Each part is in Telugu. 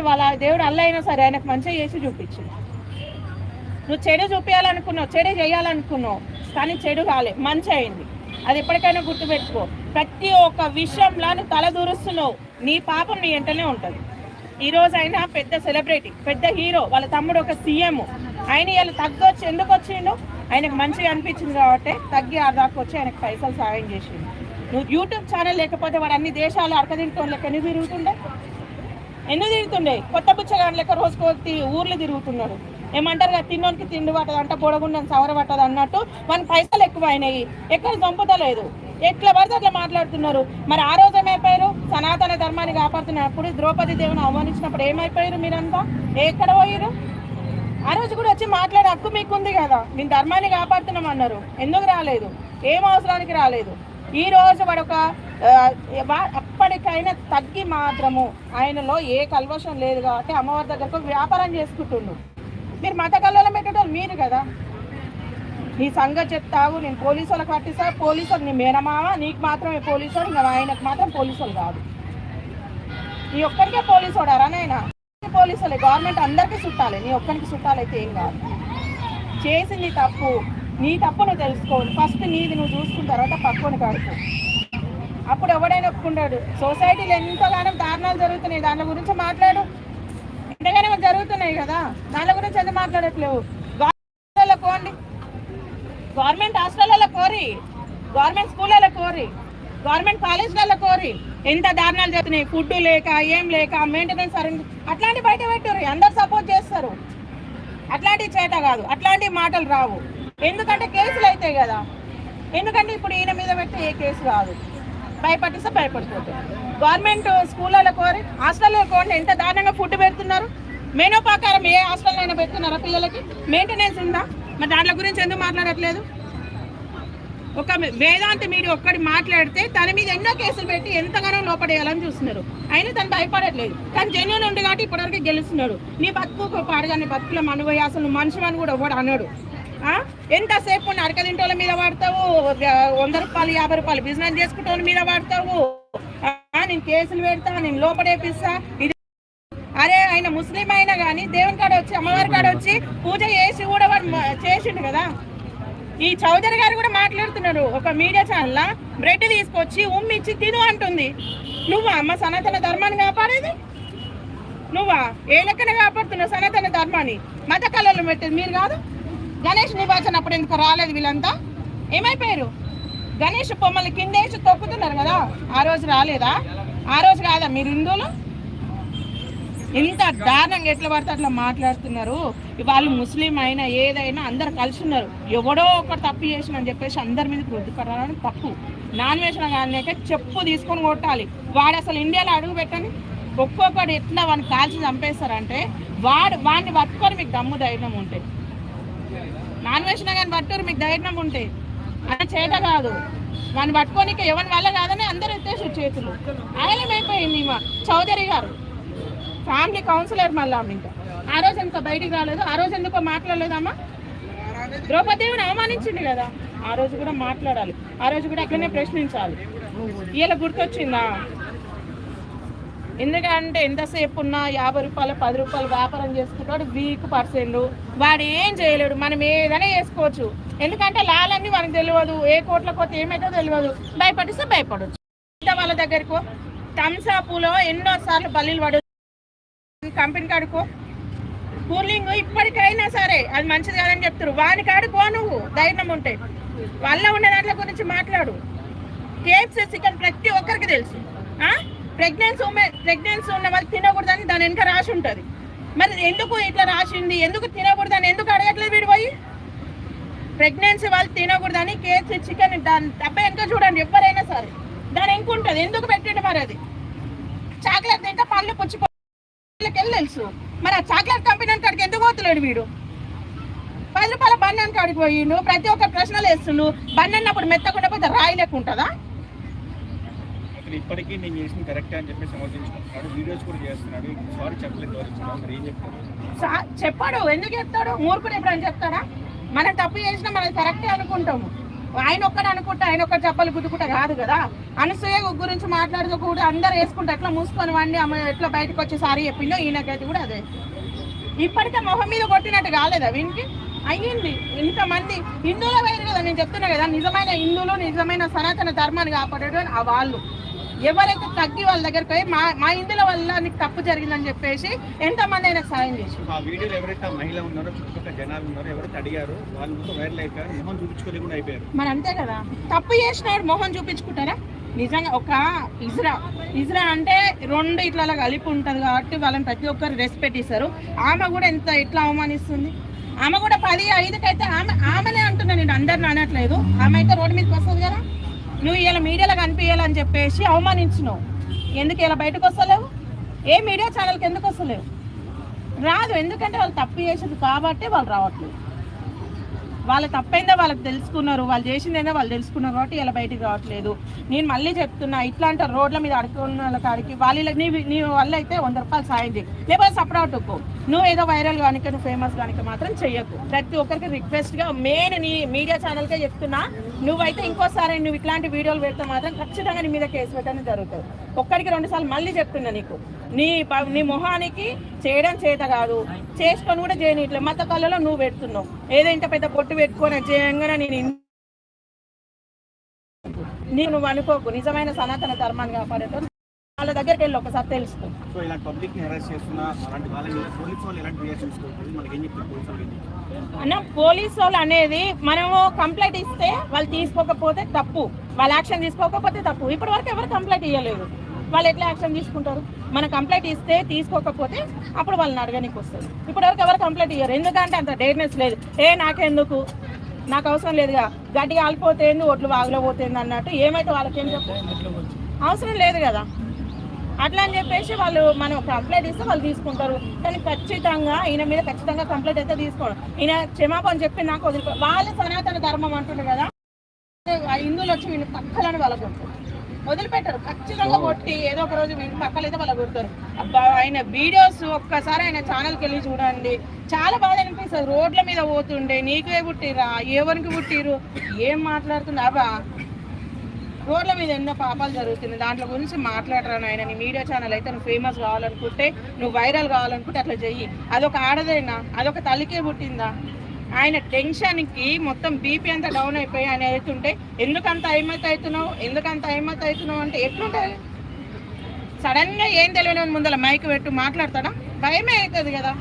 వాళ్ళ దేవుడు అల్ల అయినా సరే ఆయనకు మంచిగా చేసి చూపించింది. నువ్వు చెడు చూపించాలనుకున్నావు, చెడు చేయాలనుకున్నావు, కానీ చెడు కాలే, మంచి అయింది. అది ఎప్పటికైనా గుర్తుపెట్టుకో. ప్రతి ఒక్క విషయంలో నువ్వు తల దూరుస్తున్నావు, నీ పాపం నీ వెంటనే ఉంటుంది. ఈ రోజు అయినా పెద్ద సెలబ్రిటీ, పెద్ద హీరో, వాళ్ళ తమ్ముడు ఒక సీఎం, ఆయన ఇలా తగ్గొచ్చి ఎందుకు వచ్చిండు? ఆయనకు మంచిగా అనిపించింది కాబట్టి తగ్గి దాకా వచ్చి ఆయనకు పైసలు సాయం చేసిండు. నువ్వు యూట్యూబ్ ఛానల్ లేకపోతే వాడు అన్ని దేశాలు అడకదింటోళ్ళకి ఎందుకు తిరుగుతుండే? కొత్త బుచ్చగాని లెక్క రోజుకోటి ఊర్లు తిరుగుతున్నాడు. ఏమంటారు కదా, తిన్నోనికి తిండి పట్టదు అంట, పొడగుండని సవర పట్టదు అన్నట్టు మన పైసలు ఎక్కువ అయినాయి, ఎక్కడ చంపుతలేదు, ఎట్లా పడితే అట్లా మాట్లాడుతున్నారు. మరి ఆ రోజు ఏమైపోయారు? సనాతన ధర్మాన్ని కాపాడుతున్నప్పుడు ద్రౌపది దేవుని అవమానించినప్పుడు ఏమైపోయారు? మీరంతా ఎక్కడ పోయారు? ఆ రోజు కూడా వచ్చి మాట్లాడే హక్కు మీకుంది కదా. మేము ధర్మాన్ని కాపాడుతున్నాం అన్నారు, ఎందుకు రాలేదు? ఏం అవసరానికి రాలేదు? ఈ రోజు వాడు ఒక అప్పటికైనా తగ్గి మాత్రము ఆయనలో ఏ కల్వషం లేదు కాబట్టి అమ్మవారి దగ్గరకు వ్యాపారం చేసుకుంటుండు. మీరు మత కళ్ళలో పెట్టేటోళ్ళు మీరు కదా. నీ సంగతి చెప్తావు, నేను పోలీసు వాళ్ళకి పట్టిస్తా, పోలీసు నీ మేనమావ, నీకు మాత్రమే పోలీసు వాడు, ఇంకా ఆయనకు మాత్రం పోలీసు వాళ్ళు కాదు. నీ ఒక్కరికే పోలీసు వాడారా నాయన? పోలీసు వాళ్ళే, గవర్నమెంట్ అందరికీ చుట్టాలి, నీ ఒక్కరికి చుట్టాలైతే ఏం కాదు. చేసింది తప్పు, నీ తప్పు నువ్వు తెలుసుకోవాలి. ఫస్ట్ నీది నువ్వు చూసుకున్న తర్వాత పక్కని కడుపు, అప్పుడు ఎవడైనా ఒప్పుకుంటాడు. సొసైటీలో ఎంతగానో దారుణాలు జరుగుతున్నాయి, దాని గురించి మాట్లాడు. ఎంతగానో జరుగుతున్నాయి కదా, దాని గురించి ఎందుకు మాట్లాడట్లేవు? గవర్నమెంట్ కోండి, గవర్నమెంట్ హాస్టల్లో కోరి, గవర్నమెంట్ స్కూళ్ళలో కోరి, గవర్నమెంట్ కాలేజీలలో కోరి ఎంత దారుణాలు జరుగుతున్నాయి. ఫుడ్ లేక, ఏం లేక, మెయింటెనెన్స్ సరైన అట్లాంటి బయట పెట్టారు. అందరు సపోర్ట్ చేస్తారు. అట్లాంటివి చేత కాదు, అట్లాంటి మాటలు రావు. ఎందుకంటే కేసులు అవుతాయి కదా. ఎందుకంటే ఇప్పుడు ఈయన మీద పెడితే ఏ కేసు కాదు, భయపడిస్తే భయపడిపోతారు. గవర్నమెంట్ స్కూళ్ళలో కోరి, హాస్టల్లో కోరి ఎంత దారుణంగా ఫుడ్ పెడుతున్నారు. మెనూ ప్రకారం ఏ హాస్టల్లో అయినా పెడుతున్నారా పిల్లలకి? మెయింటెనెన్స్ ఉందా? మరి దాంట్లో గురించి ఎందుకు మాట్లాడట్లేదు? ఒక వేదాంత మీడియా ఒక్కటి మాట్లాడితే తన మీద ఎన్నో కేసులు పెట్టి ఎంతగానో లోపడేయాలని చూస్తున్నారు. అయినా తను భయపడట్లేదు, కానీ జెన్యూన్ ఉంది కాబట్టి ఇప్పటివరకు గెలుస్తున్నాడు. నీ బతుకు పాడుగా, నీ బతుకుల మనవయ్య, అసలు మనిషి అని కూడా ఒకటి అన్నాడు. ఎంతసేపు అడకదింటోళ్ళ మీద వాడతావు, 100 రూపాయలు 50 రూపాయలు బిజినెస్ చేసుకుంటోళ్ళ మీద వాడతావు. నేను కేసులు పెడతా, నేను లోపడేపిస్తా. ఇది అరే ఆయన ముస్లిం అయినా కానీ దేవుని కాడ వచ్చి, అమ్మవారి కాడ వచ్చి పూజ చేసి కూడా వాడు చేసిండు కదా. ఈ చౌదరి గారు కూడా మాట్లాడుతున్నారు ఒక మీడియా ఛానల్, బ్రెడ్ తీసుకొచ్చి ఉమ్మిచ్చి తిను అంటుంది. నువ్వా అమ్మ సనాతన ధర్మాన్ని కాపాడేది? నువ్వా ఏ లెక్కన కాపాడుతున్నావు సనాతన ధర్మాన్ని? మత కళలు పెట్టేది మీరు కాదు. గణేష్ నివాసన అప్పుడు ఎందుకు రాలేదు? వీళ్ళంతా ఏమైపోయారు? గణేష్ బొమ్మలు కిందేసి తొక్కుతున్నారు కదా, ఆ రోజు రాలేదా? ఆ రోజు కాదా మీరు హిందువులు? ఎంత దారుణంగా ఎట్లా పడితే అట్లా మాట్లాడుతున్నారు. వాళ్ళు ముస్లిం అయినా ఏదైనా అందరు కలిసి ఉన్నారు. ఎవడో ఒకటి తప్పు చేసిన అని చెప్పేసి అందరి మీద రుద్దుపడాలని తప్పు. నాన్ వెజ్ కానీ చెప్పు తీసుకొని కొట్టాలి. వాడు అసలు ఇండియాలో అడుగు పెట్టని ఒక్కొక్కడు ఎట్లా వాడిని కాల్చి చంపేస్తారంటే వాడిని పట్టుకొని మీకు దమ్ము ధైర్యం ఉంటే, నాన్ వెజ్ కానీ పట్టుకొని మీకు ధైర్యం ఉంటే, అది చేత కాదు. వాడిని పట్టుకోనికి ఎవరి వల్ల కాదని అందరూ ఎత్తేసి చేతులు. ఆయనమైపోయింది మా చౌదరి గారు, ఫ్యామిలీ కౌన్సిలర్. మళ్ళీ ఇంకా ఆ రోజు ఎందుకో బయటికి రాలేదు, ఆ రోజు ఎందుకో మాట్లాడలేదమ్మా? ద్రౌపదేవిని అవమానించింది కదా, ఆ రోజు కూడా మాట్లాడాలి, ఆ రోజు కూడా అట్లనే ప్రశ్నించాలి. ఇలా గుర్తొచ్చిందా? ఎందుకంటే ఎంతసేపు ఉన్నా 50 రూపాయలు 10 రూపాయలు వ్యాపారం చేసుకుంటాడు, వీక్ పర్సెంట్. వాడు ఏం చేయలేడు, మనం ఏదైనా చేసుకోవచ్చు. ఎందుకంటే లాలన్నీ మనకు తెలియదు, ఏ కోట్ల కొత్త ఏమైతే తెలియదు. భయపడిస్తే భయపడవచ్చు. వాళ్ళ దగ్గరకు థమ్సాపులో ఎన్నోసార్లు బల్లీలు పడవచ్చు. కంపెనీ కాడుకో, కూలింగ్ ఇప్పటికైనా సరే అది మంచిది కాదని చెప్తారు. వాని కాడుకో నువ్వు ధైర్యం ఉంటే. వాళ్ళ ఉన్న దాంట్లో గురించి మాట్లాడు. కేఎఫ్సీ చికెన్ ప్రతి ఒక్కరికి తెలుసు. ప్రెగ్నెన్సీ ఉన్న వాళ్ళు తినకూడదని దాని వెనక రాసి ఉంటుంది. మరి ఎందుకు ఇట్లా రాసింది, ఎందుకు తినకూడదని ఎందుకు అడగట్లేదు వీడు పోయి? ప్రెగ్నెన్సీ వాళ్ళు తినకూడదని కేఎఫ్సీ చికెన్ దాని డబ్బా వెనక చూడండి, ఎవరైనా సరే దాని వెనక ఉంటుంది. ఎందుకు పెట్టండి మరి? అది చాక్లెట్ తింటే పళ్ళు పుచ్చిపోయి వెళ్ళి తెలుసు. మరి ఆ చాక్లెట్ కంపెనీ కాడికి ఎందుకు పోతున్నాడు వీడు? 10 రూపాయల బన్నాన్ని కాడికి పోయిండు, ప్రతి ఒక్క ప్రశ్నలు వేస్తుండు. బన్న అన్నప్పుడు మెత్తకుండా పోతే రాయి లెక్క ఉంటుందా? ఇప్పటికీ నేను చేసిన కరెక్ట్ అని చెప్పి సమర్థించుకుంటున్నాడు, వీడియోస్ కూడా చేస్తున్నాడు. సారీ చెప్పలేదు, ఏం చెప్తాడు? చెప్పాడు, ఎందుకు చెప్తాడు? మూర్ఖుడు ఎప్పుడని చెప్తాడా? మనం తప్పు చేసినా మనం కరెక్టే అనుకుంటాము. ఆయన ఒక్కడు అనుకుంటే ఆయన ఒక్క చెప్పలు గుద్దుకుంటా కాదు కదా. అనసూయ గురించి మాట్లాడుతూ కూడా అందరు వేసుకుంటే ఎట్లా మూసుకొని వండి ఆమె ఎట్లా బయటకు వచ్చి సారీ చెప్పిందో ఈయనకైతే కూడా అదే. ఇప్పటికే మొహం మీద కొట్టినట్టు కాలేదా వీనికి? అయ్యింది. ఇంతమంది హిందువుల వేరు కదా, నేను చెప్తున్నా కదా, నిజమైన హిందువులు నిజమైన సనాతన ధర్మాన్ని కాపాడేటోళ్ళు ఆ వాళ్ళు. ఎవరైతే తగ్గి వాళ్ళ దగ్గరికి పోయి మా హిందువుల వల్ల నీకు తప్పు జరిగిందని చెప్పేసి ఎంతమంది అయినా సాయం చేసి ఆ వీడియోలో ఎవరైతే మహిళ ఉన్నారో చుట్టుపక్కల జనాలు ఉన్నారో ఎవరైతే అడిగారో వాళ్ళు మొత్తం వైరల్ అయిపోయారు, మొహం చూపించుకోలేకుండా అయిపోయారు. మరి అంతే కదా, తప్పు చేసినాడు మొహం చూపించుకుంటారా? నిజంగా ఒక ఇజ్రా అంటే 2 ఇట్లా కలిపి ఉంటుంది కాబట్టి వాళ్ళని ప్రతి ఒక్కరు రెస్పెక్ట్ ఇస్తారు. ఆమె కూడా ఎట్లా అవమానిస్తుంది. ఆమె కూడా 10-5కైతే ఆమెనే అంటున్నా, నేను అందరిని అనట్లేదు. ఆమె అయితే రోడ్డు మీదకి వస్తుంది కదా, నువ్వు ఇలా మీడియాలో కనిపించాలని చెప్పేసి అవమానించినావు. ఎందుకు ఇలా బయటకు వస్తలేవు? ఏ మీడియా ఛానల్కి ఎందుకు వస్తలేవు? రాదు. ఎందుకంటే వాళ్ళు తప్పు చేసేది కాబట్టి వాళ్ళు రావట్లేదు. వాళ్ళ తప్పైందో వాళ్ళకి తెలుసుకున్నారు, వాళ్ళు చేసిందేందో వాళ్ళు తెలుసుకున్నారు కాబట్టి ఇలా బయటికి రావట్లేదు. నేను మళ్ళీ చెప్తున్నా, ఇట్లాంటి రోడ్ల మీద అడుక్కున్న వాళ్ళ కాడికి వాళ్ళకి నీ వల్ల అయితే 100 రూపాయలు సాయం చేయి, లేకపోతే సపరేట్ ఒక్కో. నువ్వు ఏదో వైరల్ కానిక నువ్వు ఫేమస్ కానిక మాత్రం చెయ్యకు. ప్రతి ఒక్కరికి రిక్వెస్ట్గా మెయిన్ నీ మీడియా ఛానల్కే చెప్తున్నా, నువ్వైతే ఇంకోసారి నువ్వు ఇట్లాంటి వీడియోలు పెడితే మాత్రం ఖచ్చితంగా నీ మీద కేసు పెట్టడం జరుగుతుంది. ఒక్కడికి 2 సార్లు మళ్ళీ చెప్తున్నా, నీకు నీ మొహానికి చేయడం చేత కాదు, చేసుకొని కూడా చేయనీట్లేదు. మత కళ్ళలో నువ్వు పెడుతున్నావు, ఏదో ఇంత పెద్ద పొట్టు పెట్టుకొని చేయంగానే నేను అనుకోకు. నిజమైన సనాతన ధర్మాన్ని కాపాడేటో వాళ్ళ దగ్గరికి వెళ్ళి ఒకసారి తెలుసుకో. అన్న పోలీసు వాళ్ళు అనేది మనము కంప్లైంట్ ఇస్తే వాళ్ళు తీసుకోకపోతే తప్పు, వాళ్ళు యాక్షన్ తీసుకోకపోతే తప్పు. ఇప్పటి వరకు ఎవరు కంప్లైంట్ ఇవ్వలేదు, వాళ్ళు ఎట్లా యాక్షన్ తీసుకుంటారు? మన కంప్లైంట్ ఇస్తే తీసుకోకపోతే అప్పుడు వాళ్ళని అడగడానికి వస్తుంది. ఇప్పటివరకు ఎవరు కంప్లైంట్ ఇవ్వరు, ఎందుకంటే అంత డేర్నెస్ లేదు. నాకెందుకు, నాకు అవసరం లేదుగా, గడ్డి ఆలిపోతేంది ఒడ్లు వాగులో పోతుంది అన్నట్టు ఏమైతే వాళ్ళకేం చెప్పు అవసరం లేదు కదా. అట్లా అని చెప్పేసి వాళ్ళు మనం కంప్లైంట్ ఇస్తే వాళ్ళు తీసుకుంటారు. కానీ ఖచ్చితంగా ఈయన మీద ఖచ్చితంగా కంప్లైంట్ అయితే తీసుకోవడం. ఈయన క్షమాపణ చెప్పి నాకు వదిలిపో. వాళ్ళ సనాతన ధర్మం అంటుండే కదా, హిందువులు వచ్చి వీళ్ళు పక్కలని వాళ్ళ కొడతారు, వదిలిపెట్టారు. ఖచ్చితంగా కొట్టి ఏదో ఒక రోజు వీళ్ళు పక్కలైతే వాళ్ళ కొడతారు. అబ్బా ఆయన వీడియోస్ ఒక్కసారి ఆయన ఛానల్కి వెళ్ళి చూడండి, చాలా బాగా అనిపిస్తుంది. రోడ్ల మీద పోతుండే నీకే పుట్టిరా, ఎవరికి పుట్టిరు, ఏం మాట్లాడుతుంది అబ్బా. రోడ్ల మీద ఎన్నో పాపాలు జరుగుతుంది, దాంట్లో గురించి మాట్లాడరా ఆయన. నీ మీడియా ఛానల్ అయితే నువ్వు ఫేమస్ కావాలనుకుంటే, నువ్వు వైరల్ కావాలనుకుంటే అట్లా చెయ్యి. అదొక ఆడదైనా, అదొక తల్లికే పుట్టిందా? ఆయన టెన్షన్కి మొత్తం బీపీ అంతా డౌన్ అయిపోయి ఆయన అవుతుంటే ఎందుకంత అవుతున్నావు అంటే ఎట్లుంటుంది? సడన్గా ఏం తెలియని ముందర మైక్ పెట్టు మాట్లాడతాడా? భయమే అవుతుంది కదా.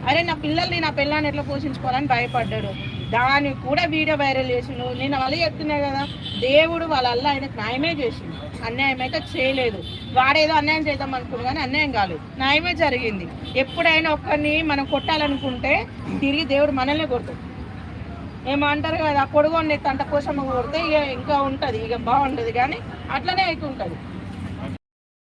అరే నా పిల్లల్ని నా పిల్లని ఎట్లా పోషించుకోవాలని భయపడ్డాడు. దానికి కూడా వీడియో వైరల్ చేసిండు. నేను వాళ్ళు చెప్తున్నాయి కదా, దేవుడు వాళ్ళ ఆయనకు న్యాయమే చేసిండు, అన్యాయం అయితే చేయలేదు. వాడేదో అన్యాయం చేద్దాం అనుకున్నాడు కానీ అన్యాయం కాలేదు, న్యాయమే జరిగింది. ఎప్పుడైనా ఒక్కరిని మనం కొట్టాలనుకుంటే తిరిగి దేవుడు మనల్ని కొడతాడు. ఏమంటారు కదా, పొడుగొండి తంట కోసమ్మ కొడితే ఇక ఇంకా ఉంటుంది, ఇక బాగుంటుంది. కానీ అట్లనే అవుతుంటుంది.